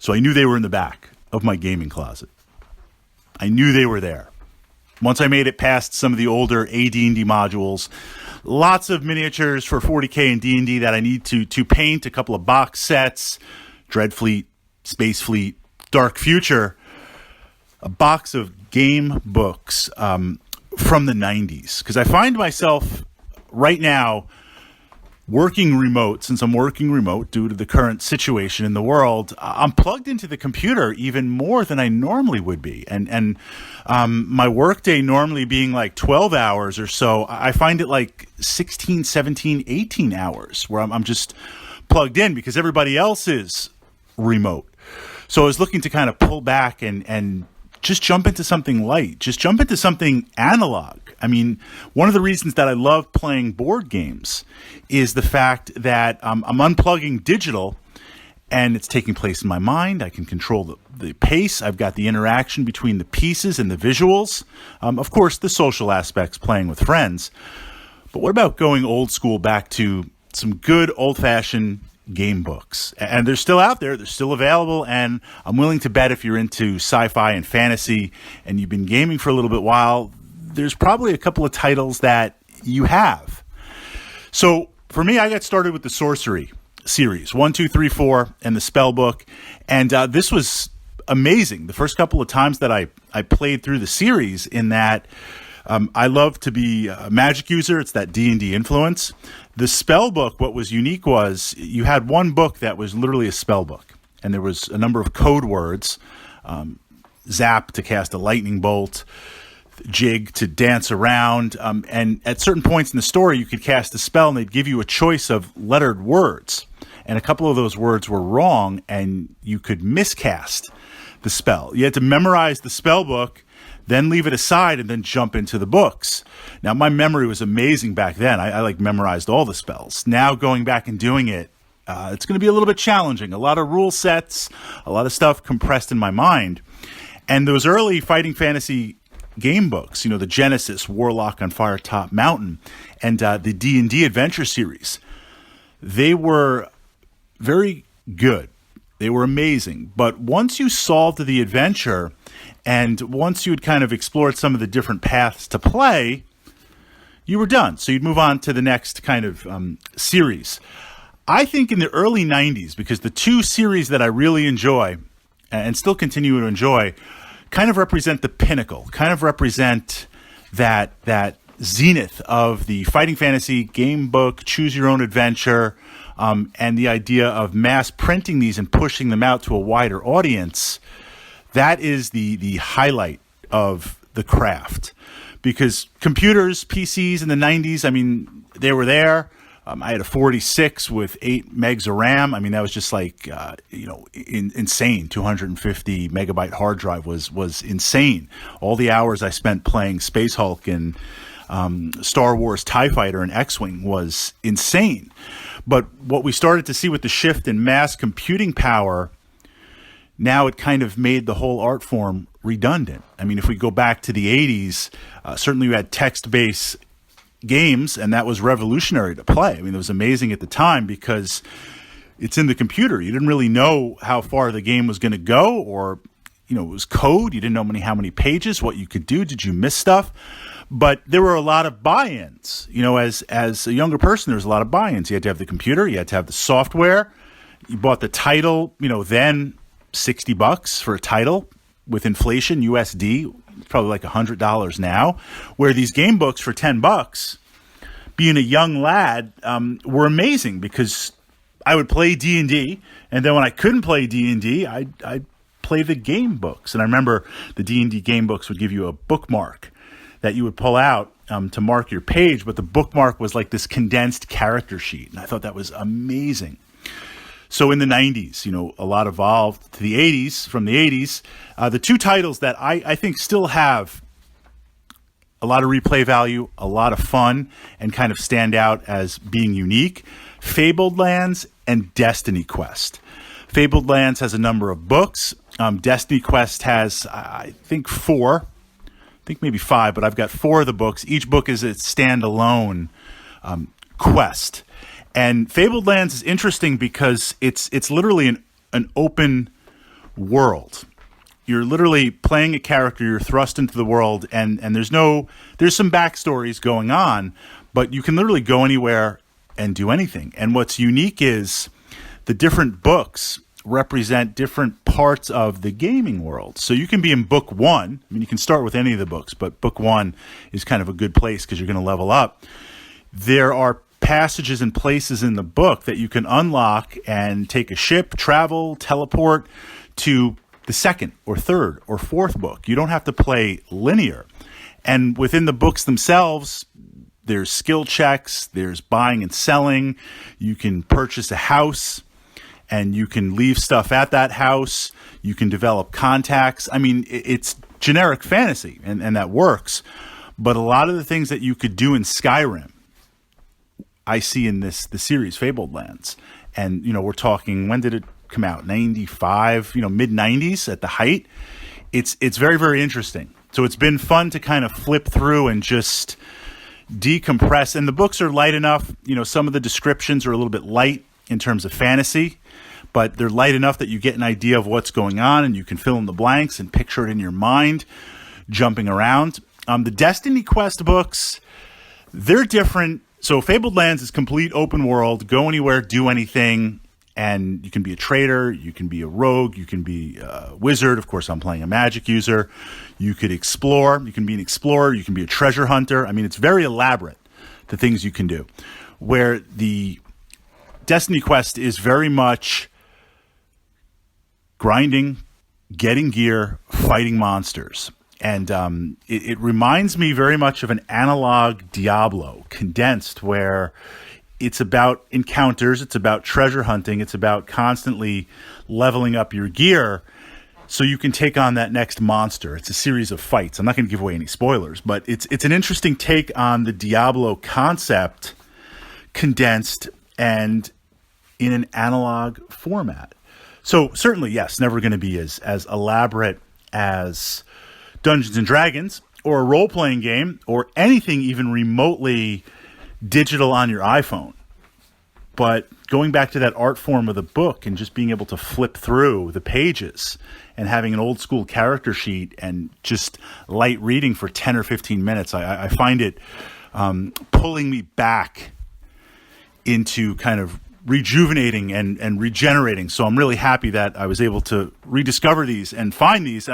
So I knew they were in the back of my gaming closet. I knew they were there. Once I made it past some of the older AD&D modules, lots of miniatures for 40K and D&D that I need to paint, a couple of box sets, Dreadfleet, Space Fleet, Dark Future, a box of game books from the 90s. Because I find myself right now working remote. Since I'm working remote due to the current situation in the world, I'm plugged into the computer even more than I normally would be. And my workday normally being like 12 hours or so, I find it like 16, 17, 18 hours where I'm just plugged in because everybody else is remote. So I was looking to kind of pull back and just jump into something light, just jump into something analog. I mean, one of the reasons that I love playing board games is the fact that I'm unplugging digital and it's taking place in my mind. I can control the pace. I've got the interaction between the pieces and the visuals. Of course, the social aspects, playing with friends. But what about going old school back to some good old-fashioned game books? And they're still out there. They're still available. And I'm willing to bet if you're into sci-fi and fantasy and you've been gaming for a little bit while, there's probably a couple of titles that you have. So for me, I got started with the Sorcery series, 1, 2, 3, 4, and the spell book. And this was amazing. The first couple of times that I played through the series, in that I love to be a magic user. It's that D&D influence. The spell book, what was unique was you had one book that was literally a spell book. And there was a number of code words, zap to cast a lightning bolt, jig to dance around. And at certain points in the story, you could cast a spell and they'd give you a choice of lettered words. And a couple of those words were wrong and you could miscast the spell. You had to memorize the spell book, then leave it aside and then jump into the books. Now, my memory was amazing back then. I like memorized all the spells. Now going back and doing it, it's going to be a little bit challenging. A lot of rule sets, a lot of stuff compressed in my mind. And those early fighting fantasy game books, the Genesis, Warlock on Firetop Mountain, and the D&D Adventure series, they were very good. They were amazing. But once you solved the adventure and once you had kind of explored some of the different paths to play, you were done. So you'd move on to the next kind of series. I think in the early 90s, because the two series that I really enjoy and still continue to enjoy kind of represent the pinnacle, kind of represent that zenith of the fighting fantasy game book, choose your own adventure, and the idea of mass printing these and pushing them out to a wider audience. That is the highlight of the craft. Because computers, PCs in the 90s, I mean, they were there. I had a 46 with 8 megs of RAM. I mean, that was just like, insane. 250 megabyte hard drive was insane. All the hours I spent playing Space Hulk and Star Wars TIE Fighter and X-Wing was insane. But what we started to see with the shift in mass computing power, now it kind of made the whole art form redundant. I mean, if we go back to the 80s, certainly we had text-based games, and that was revolutionary to play. I mean, it was amazing at the time because it's in the computer. You didn't really know how far the game was going to go, or, it was code. You didn't know how many pages, what you could do. Did you miss stuff? But there were a lot of buy-ins. As a younger person, there was a lot of buy-ins. You had to have the computer. You had to have the software. You bought the title, then $60 for a title. With inflation, USD, probably like $100 now, where these game books for $10, being a young lad, were amazing because I would play D&D, and then when I couldn't play D&D, I'd play the game books. And I remember the D&D game books would give you a bookmark that you would pull out to mark your page, but the bookmark was like this condensed character sheet, and I thought that was amazing. So in the 90s, a lot evolved to the 80s. From the 80s, the two titles that I think still have a lot of replay value, a lot of fun, and kind of stand out as being unique, Fabled Lands and Destiny Quest. Fabled Lands has a number of books. Destiny Quest has, I think, 4. I think maybe 5, but I've got 4 of the books. Each book is a standalone quest. And Fabled Lands is interesting because it's literally an open world. You're literally playing a character, you're thrust into the world, and there's some backstories going on, but you can literally go anywhere and do anything. And what's unique is the different books represent different parts of the gaming world. So you can be in book 1. I mean, you can start with any of the books, but book 1 is kind of a good place because you're going to level up. There are passages and places in the book that you can unlock and take a ship, travel, teleport to the second or third or fourth book. You don't have to play linear. And within the books themselves, there's skill checks, there's buying and selling. You can purchase a house and you can leave stuff at that house. You can develop contacts. I mean, it's generic fantasy and that works. But a lot of the things that you could do in Skyrim, I see in the series Fabled Lands. And, we're talking, when did it come out? 95, mid-90s at the height. It's very, very interesting. So it's been fun to kind of flip through and just decompress. And the books are light enough. Some of the descriptions are a little bit light in terms of fantasy, but they're light enough that you get an idea of what's going on and you can fill in the blanks and picture it in your mind, jumping around. The Destiny Quest books, they're different. So Fabled Lands is complete open world, go anywhere, do anything, and you can be a trader, you can be a rogue, you can be a wizard. Of course, I'm playing a magic user. You could explore, you can be an explorer, you can be a treasure hunter. I mean, it's very elaborate, the things you can do. Where the Destiny Quest is very much grinding, getting gear, fighting monsters. And it reminds me very much of an analog Diablo condensed, where it's about encounters, it's about treasure hunting, it's about constantly leveling up your gear so you can take on that next monster. It's a series of fights. I'm not going to give away any spoilers, but it's an interesting take on the Diablo concept condensed and in an analog format. So certainly, yes, never going to be as elaborate as Dungeons and Dragons or a role-playing game or anything even remotely digital on your iPhone. But going back to that art form of the book and just being able to flip through the pages and having an old school character sheet and just light reading for 10 or 15 minutes, I find it pulling me back into kind of rejuvenating and regenerating. So I'm really happy that I was able to rediscover these and find these.